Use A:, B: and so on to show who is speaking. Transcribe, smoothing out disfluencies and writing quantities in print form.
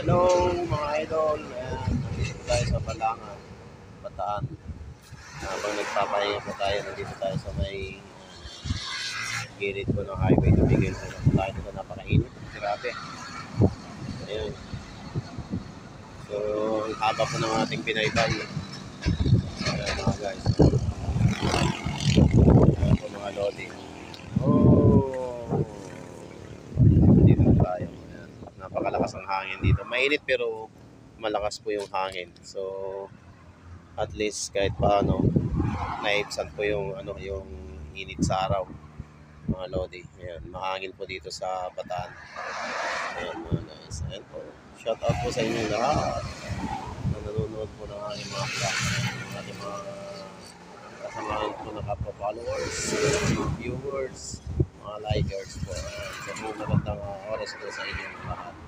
A: Hello mga idol, ayan, nandito tayo sa Balangan, Bataan. Habang nagpapahinga po tayo, nandito tayo sa may gilid po ng highway. Tumigil po na po tayo dito, napakainit, grabe. Ayan. So, ang haba po ng ating binaybay. Ayan mga guys. Ayan po mga lodi. Oh, dito tayo. Ayan. Napakalakas ang hangin dito. Mainit pero malakas po yung hangin. So, at least kahit paano naibsan po yung yung init sa araw mga lodi. Ayan, mahangin po dito sa Bataan. Ayan mga guys. Ayan po. Shout out po sa inyo lahat na nanonood po ng aking mga vlog. Ating mga kasamahan po na kapwa-followers, mga viewers, mga likers po. Ayan. So, magandang oras po sa inyo lahat.